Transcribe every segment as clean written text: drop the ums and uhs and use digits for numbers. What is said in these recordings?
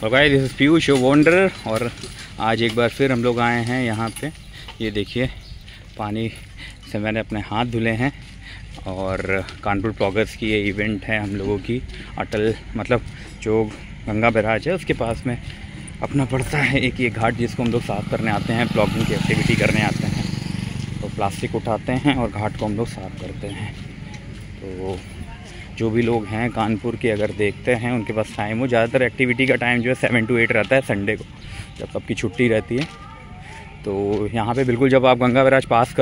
और guys this is Piyush wonder. और आज एक बार फिर हम लोग आए हैं यहाँ पे। ये देखिए पानी से मैंने अपने हाथ धुले हैं। और कानपुर ब्लॉगर्स की ये इवेंट है हम लोगों की। अटल मतलब जो गंगा बैराज है उसके पास में अपना पड़ता है एक ये घाट, जिसको हम लोग साफ़ करने आते हैं, ब्लॉगिंग की एक्टिविटी करने आते हैं। तो प्लास्टिक उठाते हैं और घाट को हम लोग साफ़ करते हैं। तो जो भी लोग हैं कानपुर के अगर देखते हैं उनके पास टाइम हो, ज़्यादातर एक्टिविटी का टाइम जो है 7 to 8 रहता है संडे को, जब सबकी छुट्टी रहती है। तो यहाँ पे बिल्कुल जब आप गंगा बैराज पास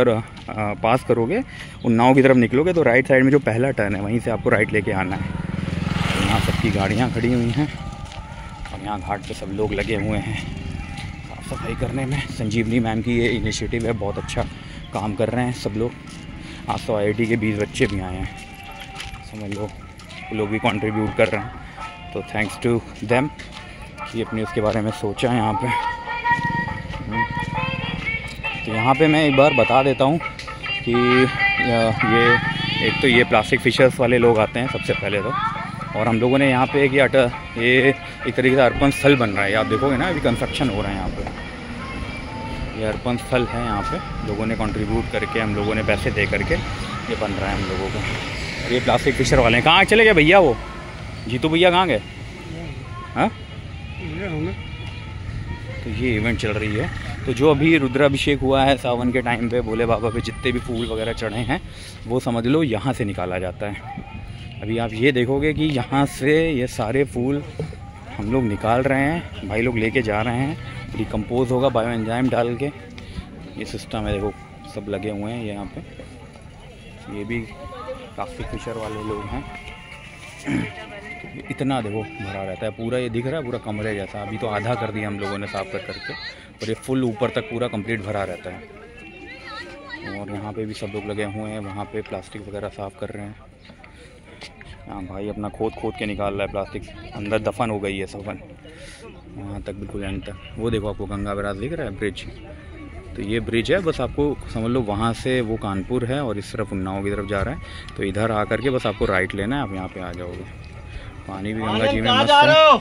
करोगे, उन्नाव की तरफ निकलोगे तो राइट साइड में जो पहला टर्न है वहीं से आपको राइट लेके आना है। तो यहाँ सबकी गाड़ियाँ खड़ी हुई हैं और यहाँ घाट पे सब लोग लगे हुए हैं साफ़ सफाई करने में। संजीवनी मैम की ये इनिशिएटिव है, बहुत अच्छा काम कर रहे हैं सब लोग। आज तो IIT के 20 बच्चे भी आए हैं, समझ लो वो लोग भी कंट्रीब्यूट कर रहे हैं। तो थैंक्स टू देम कि अपने उसके बारे में सोचा यहाँ पे। तो यहाँ पे मैं एक बार बता देता हूँ कि ये एक तो ये प्लास्टिक फिशर्स वाले लोग आते हैं सबसे पहले तो। और हम लोगों ने यहाँ पे ये एक तरीके से अर्पण स्थल बन रहा है। आप देखोगे ना, अभी कंस्ट्रक्शन हो रहा है यहाँ पे। ये अर्पण स्थल है, यहाँ पे लोगों ने कंट्रीब्यूट करके, हम लोगों ने पैसे दे करके ये बन रहा है हम लोगों को। ये प्लास्टिक फिशर वाले हैं। कहाँ चले गए भैया? वो जीतू भैया कहाँ गए? हाँ, तो ये इवेंट चल रही है। तो जो अभी रुद्राभिषेक हुआ है सावन के टाइम पे, भोले बाबा पे जितने भी फूल वगैरह चढ़े हैं वो समझ लो यहाँ से निकाला जाता है। अभी आप ये देखोगे कि यहाँ से ये सारे फूल हम लोग निकाल रहे हैं, भाई लोग लेके जा रहे हैं। डिकम्पोज होगा बायो एंजाइम डाल के, ये सिस्टम है। देखो सब लगे हुए हैं यहाँ पे। ये भी प्लास्टिक फिशर वाले लोग हैं। इतना देखो भरा रहता है पूरा, ये दिख रहा है पूरा कमरे जैसा। अभी तो आधा कर दिया हम लोगों ने साफ कर करके, और ये फुल ऊपर तक पूरा कंप्लीट भरा रहता है। और यहाँ पे भी सब लोग लगे हुए हैं, वहाँ पे प्लास्टिक वगैरह साफ़ कर रहे हैं। यहाँ भाई अपना खोद के निकाल रहा है प्लास्टिक, अंदर दफन हो गई है सफन वहाँ तक, बिल्कुल एंड तक। वो देखो आपको गंगा बैराज दिख रहा है, ब्रिज। तो ये ब्रिज है, बस आपको समझ लो वहाँ से वो कानपुर है और इस तरफ उन्नाव की तरफ जा रहा है। तो इधर आकर के बस आपको राइट लेना है, आप यहाँ पे आ जाओगे। पानी भी गंगा जी में मस्त है।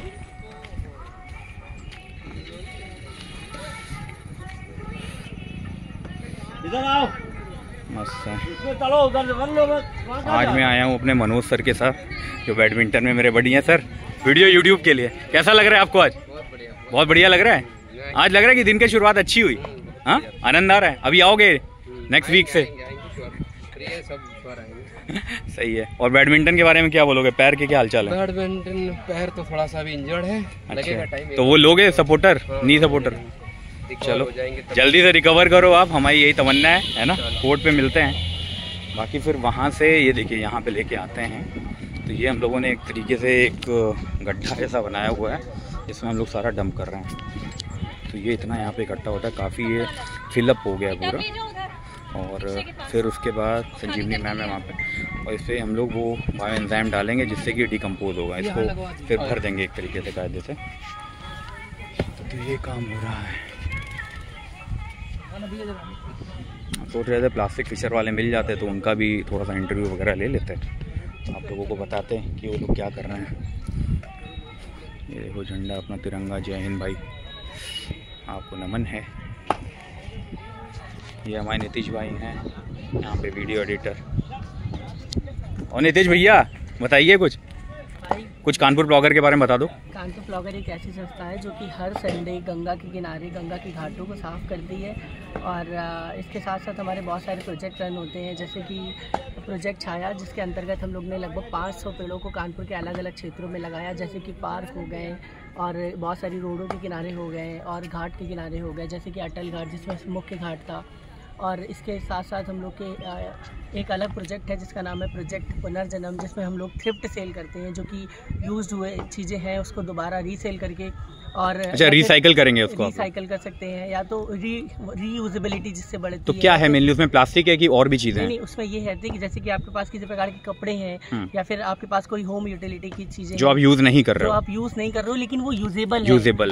इधर आओ, मस्त है। चलो उधर। आज मैं आया हूँ अपने मनोज सर के साथ, जो बैडमिंटन में मेरे बड़ी हैं। सर वीडियो यूट्यूब के लिए कैसा लग रहा है आपको आज? बहुत बढ़िया लग रहा है। आज लग रहा है कि दिन की शुरुआत अच्छी हुई। हाँ, आनंद आ रहा है। अभी आओगे नेक्स्ट वीक से? सही है। और बैडमिंटन के बारे में क्या बोलोगे? पैर के क्या हालचाल है? बैडमिंटन पैर तो थोड़ा सा भी इंजर्ड है। लगेगा टाइम। तो वो लोगे सपोर्टर, नी सपोर्टर? चलो जल्दी से रिकवर करो आप, हमारी यही तमन्ना है ना। कोर्ट पे मिलते हैं। बाकी फिर वहाँ से ये देखिए यहाँ पे लेके आते हैं। तो ये हम लोगों ने एक तरीके से एक गड्ढा जैसा बनाया हुआ है, जिसमें हम लोग सारा डंप कर रहे हैं। तो ये इतना यहाँ पे इकट्ठा होता है, काफ़ी ये फिलअप हो गया पूरा। और फिर उसके बाद संजीवनी मैम है वहाँ पे, और इस पर हम लोग वो बायो एंजाइम डालेंगे जिससे कि डिकम्पोज होगा। इसको फिर भर देंगे एक तरीके से कायदे से। तो ये काम हो रहा है। सोच रहे थे प्लास्टिक फिशर वाले मिल जाते तो उनका भी थोड़ा सा इंटरव्यू वगैरह ले लेते, तो आप लोगों को बताते हैं कि वो लोग क्या कर रहे हैं। ये देखो झंडा अपना तिरंगा, जय हिंद भाई, आपको नमन है। ये हमारे नीतीश भाई हैं यहाँ पे, वीडियो एडिटर। और नीतीश भैया बताइए कुछ कानपुर ब्लॉगर के बारे में बता दो। कानपुर ब्लॉगर एक ऐसी संस्था है जो कि हर संडे गंगा के किनारे, गंगा की घाटों को साफ़ करती है। और इसके साथ साथ हमारे बहुत सारे प्रोजेक्ट रन होते हैं, जैसे कि प्रोजेक्ट छाया, जिसके अंतर्गत हम लोग ने लगभग 500 पेड़ों को कानपुर के अलग अलग क्षेत्रों में लगाया, जैसे कि पार्क हो गए और बहुत सारी रोडों के किनारे हो गए और घाट के किनारे हो गए, जैसे कि अटल घाट जिसमें मुख्य घाट था। और इसके साथ साथ हम लोग के एक अलग प्रोजेक्ट है जिसका नाम है प्रोजेक्ट पुनर्जन्म, जिसमें हम लोग थ्रिफ्ट सेल करते हैं, जो कि यूज्ड हुए चीज़ें हैं उसको दोबारा रीसेल करके और अच्छा रिसाइकल करेंगे उसको, रिसाइकल कर सकते हैं, या तो रीयूजेबिलिटी जिससे बढ़ती तो क्या है मेनली उसमें? प्लास्टिक है कि और भी चीज़ें? नहीं, उसमें ये है कि जैसे कि आपके पास किसी प्रकार के कपड़े हैं या फिर आपके पास कोई होम यूटिलिटी की चीज़ें जो आप यूज़ नहीं कर रहे हो, आप यूज़ नहीं कर रहे हो लेकिन वो यूजेबल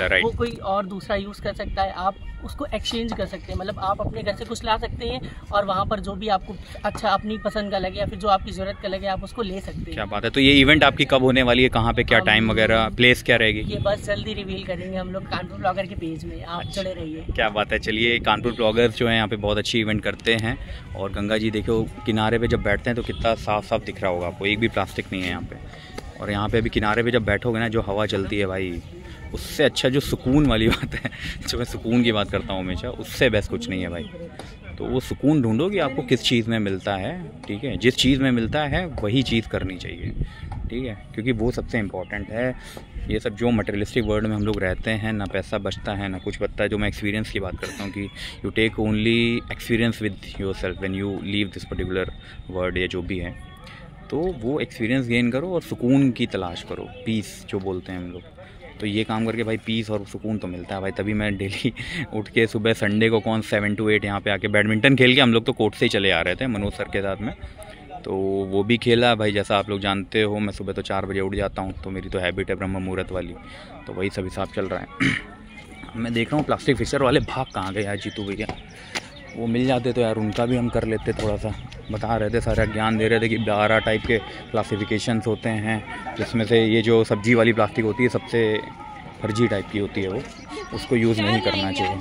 है, राइट। वो कोई और दूसरा यूज़ कर सकता है, आप उसको एक्सचेंज कर सकते हैं। मतलब आप अपने घर से कुछ ला सकते हैं और वहाँ पर जो भी आपको अच्छा सा अपनी पसंद का लगे या फिर जो आपकी ज़रूरत का लगे आप उसको ले सकते हैं। क्या बात है। तो ये इवेंट आपकी कब होने वाली है, कहाँ पे, क्या टाइम वगैरह, प्लेस क्या रहेगी? ये बस जल्दी रिवील करेंगे हम लोग कानपुर ब्लॉगर के पेज में, आप जुड़े रहिए। क्या बात है। चलिए, कानपुर ब्लॉगर्स जो हैं यहाँ पे बहुत अच्छी इवेंट करते हैं। और गंगा जी देखो किनारे पे जब बैठते हैं तो कितना साफ साफ दिख रहा होगा आपको, एक भी प्लास्टिक नहीं है यहाँ पे। और यहाँ पे भी किनारे पे जब बैठोगे ना, जो हवा चलती है भाई, उससे अच्छा जो सुकून वाली बात है, जो मैं सुकून की बात करता हूँ हमेशा, उससे बेस्ट कुछ नहीं है भाई। तो वो सुकून ढूंढो कि आपको किस चीज़ में मिलता है, ठीक है। जिस चीज़ में मिलता है वही चीज़ करनी चाहिए, ठीक है, क्योंकि वो सबसे इम्पॉर्टेंट है। ये सब जो मटेरियलिस्टिक वर्ल्ड में हम लोग रहते हैं, ना पैसा बचता है ना कुछ बचता है। जो मैं एक्सपीरियंस की बात करता हूँ कि you take only experience with yourself when you leave this particular world, या जो भी है, तो वो एक्सपीरियंस गेन करो और सुकून की तलाश करो, पीस जो बोलते हैं हम लोग। तो ये काम करके भाई पीस और सुकून तो मिलता है भाई। तभी मैं डेली उठ के सुबह संडे को 7 to 8 यहाँ पे आके बैडमिंटन खेल के, हम लोग तो कोर्ट से ही चले आ रहे थे मनोज सर के साथ में, तो वो भी खेला भाई। जैसा आप लोग जानते हो, मैं सुबह तो 4 बजे उठ जाता हूँ, तो मेरी तो हैबिट है ब्रह्म मुहूर्त वाली, तो वही सब हिसाब चल रहा है। मैं देख रहा हूँ प्लास्टिक फिशर वाले भाग कहाँ गए यार, जीतू भैया, वो मिल जाते तो यार उनका भी हम कर लेते। थोड़ा सा बता रहे थे, सारा ज्ञान दे रहे थे कि 12 टाइप के क्लासिफिकेशंस होते हैं, जिसमें से ये जो सब्जी वाली प्लास्टिक होती है सबसे फर्जी टाइप की होती है, वो उसको यूज़ नहीं करना चाहिए।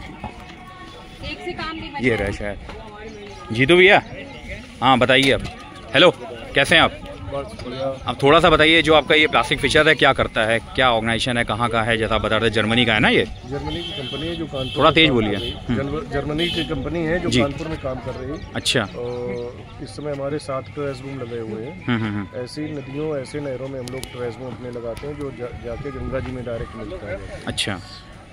ये रहा शायद जीतू भैया। हाँ बताइए अब। हेलो, कैसे हैं आप? अब थोड़ा सा बताइए, जो आपका ये प्लास्टिक फिशर है क्या करता है, क्या ऑर्गेनाइजेशन है, कहाँ का है? जैसा आप बता रहे थे जर्मनी का है ना ये? जर्मनी की कंपनी है जो कानपुर, थोड़ा तेज बोलिए। जर्मनी की कंपनी है जो कानपुर में काम कर रही है। अच्छा। और इस समय हमारे 7 ट्रेस रूम लगे हुए हैं। ऐसी नदियों, ऐसे नहरों में हम लोग ट्रेस रूम अपने लगाते हैं जो जाके गंगा जी में डायरेक्ट मिलता है। अच्छा।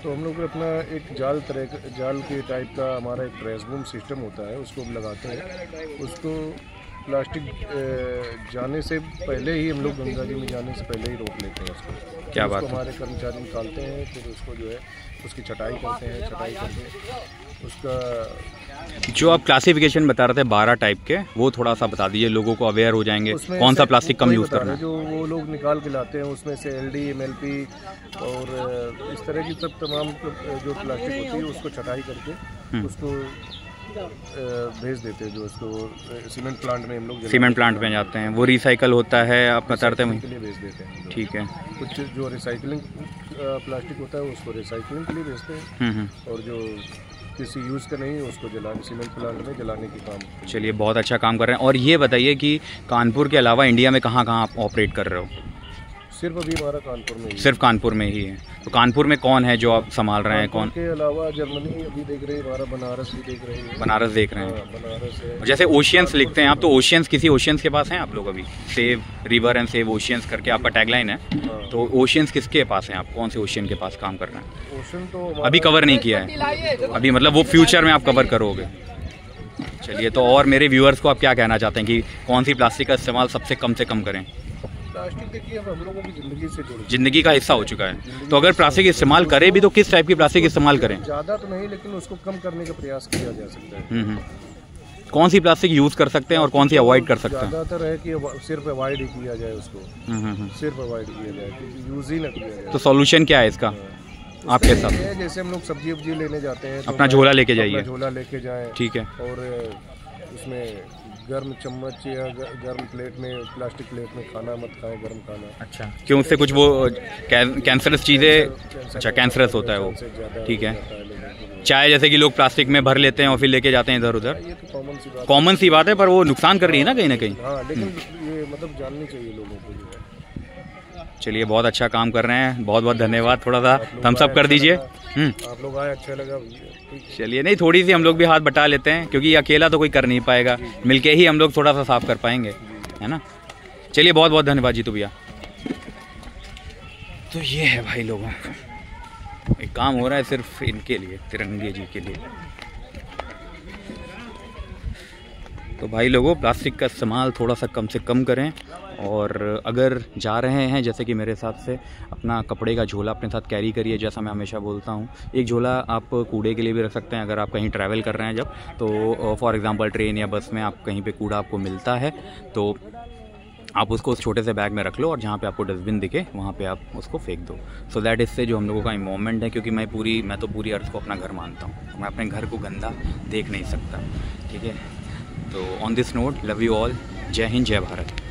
तो हम लोग अपना एक जाल के टाइप का हमारा एक ट्रेस रूम सिस्टम होता है, उसको हम लगाते हैं। उसको प्लास्टिक जाने से पहले ही हम लोग गंगा जी में जाने से पहले ही रोक लेते हैं उसको। क्या बात है। हमारे कर्मचारी निकालते हैं, फिर उसको जो है उसकी छटाई करते हैं। छटाई करके उसका जो आप क्लासिफिकेशन बता रहे थे 12 टाइप के, वो थोड़ा सा बता दीजिए, लोगों को अवेयर हो जाएंगे कौन सा प्लास्टिक कम यूज़ करना है। जो वो लोग निकाल के लाते हैं उसमें से LD, MLP और इस तरह की सब तमाम जो प्लास्टिक होती है उसको छटाई करके उसको भेज देते हैं। जो उसको सीमेंट प्लांट में हम लोग में जाते हैं, वो रिसाइकल होता है, आप बता रहे थे, के लिए भेज देते हैं। ठीक है। कुछ जो रिसाइकलिंग प्लास्टिक होता है उसको रिसाइकलिंग के लिए भेजते हैं, और जो किसी यूज़ का नहीं है उसको सीमेंट प्लांट में जलाने के काम। चलिए, बहुत अच्छा काम कर रहे हैं। और ये बताइए कि कानपुर के अलावा इंडिया में कहाँ कहाँ आप ऑपरेट कर रहे हो? सिर्फ अभी हमारा कानपुर में ही। सिर्फ कानपुर में ही है। तो कानपुर में कौन है जो आप संभाल रहे हैं? कौन के अलावा जर्मनी अभी देख रहे हैं, हमारा बनारस भी देख रहे हैं। बनारस देख रहे हैं। बनारस है। जैसे ओशियंस लिखते हैं आप, तो ओशियंस किसी ओशियंस के पास हैं आप लोग? अभी save river and save oceans करके आपका टैगलाइन है, तो ओशियंस किसके पास हैं आप? कौन से ओशियन के पास काम कर रहे हैं? ओशन तो अभी कवर नहीं किया है अभी, मतलब वो फ्यूचर में आप कवर करोगे। चलिए, तो और मेरे व्यूअर्स को आप क्या कहना चाहते हैं कि कौन सी प्लास्टिक का इस्तेमाल सबसे कम करें? प्लास्टिक देखिए अब हम लोगों की ज़िंदगी से जुड़ी, ज़िंदगी का हिस्सा हो चुका है, तो अगर प्लास्टिक इस्तेमाल करें भी तो किस टाइप की प्लास्टिक इस्तेमाल करें? ज़्यादा तो नहीं, लेकिन उसको कम करने का प्रयास किया जा सकता है। कौन सी प्लास्टिक यूज़ कर सकते हैं और कौन सी अवॉइड कर सकते हैं? ज़्यादातर है कि सिर्फ अवॉइड ही किया जाए उसको, सिर्फ अवॉइड किया जाए, क्योंकि यूज़ ही ना किया जाए। तो सॉल्यूशन क्या है इसका आपके साथ? जैसे हम लोग सब्जी वब्जी लेने जाते हैं, अपना झोला लेके जाइए, झोला लेके जाएं, ठीक है, और उसमें गर्म चम्मच या गर्म प्लेट में, प्लास्टिक प्लेट में खाना मत खाएं, गर्म खाना। अच्छा, क्यों? उससे कुछ वो कैंसरस चीज़ें, अच्छा कैंसरस होता है वो, ठीक है। चाय जैसे कि लोग प्लास्टिक में भर लेते हैं और फिर लेके जाते हैं इधर उधर, ये तो कॉमन सी बात है, पर वो नुकसान कर रही है ना कहीं ना कहीं। हाँ, लेकिन ये मतलब जाननी चाहिए लोगों को जो है। चलिए, बहुत अच्छा काम कर रहे हैं, बहुत बहुत धन्यवाद। थोड़ा सा थम्स अप कर दीजिए। आप लोग आए, अच्छा लगा। चलिए, नहीं थोड़ी सी हम लोग भी हाथ बटा लेते हैं, क्योंकि अकेला तो कोई कर नहीं पाएगा, मिलके ही हम लोग थोड़ा सा साफ कर पाएंगे, है ना। चलिए, बहुत बहुत धन्यवाद जीतू भैया। तो ये है भाई, लोगों का एक काम हो रहा है सिर्फ इनके लिए, तिरंगे जी के लिए। तो भाई लोगों, प्लास्टिक का इस्तेमाल थोड़ा सा कम से कम करें, और अगर जा रहे हैं जैसे कि मेरे साथ से, अपना कपड़े का झोला अपने साथ कैरी करिए। जैसा मैं हमेशा बोलता हूँ, एक झोला आप कूड़े के लिए भी रख सकते हैं अगर आप कहीं ट्रैवल कर रहे हैं जब, तो फॉर एग्जांपल ट्रेन या बस में आप कहीं पे कूड़ा आपको मिलता है तो आप उसको उस छोटे से बैग में रख लो, और जहाँ पे आपको डस्टबिन दिखे वहाँ पे आप उसको फेंक दो। सो दैट इससे जो हम लोगों का इन्वॉल्वमेंट है, क्योंकि मैं तो पूरी अर्थ को अपना घर मानता हूँ, मैं अपने घर को गंदा देख नहीं सकता, ठीक है। तो on this note, love you all, जय हिंद, जय भारत।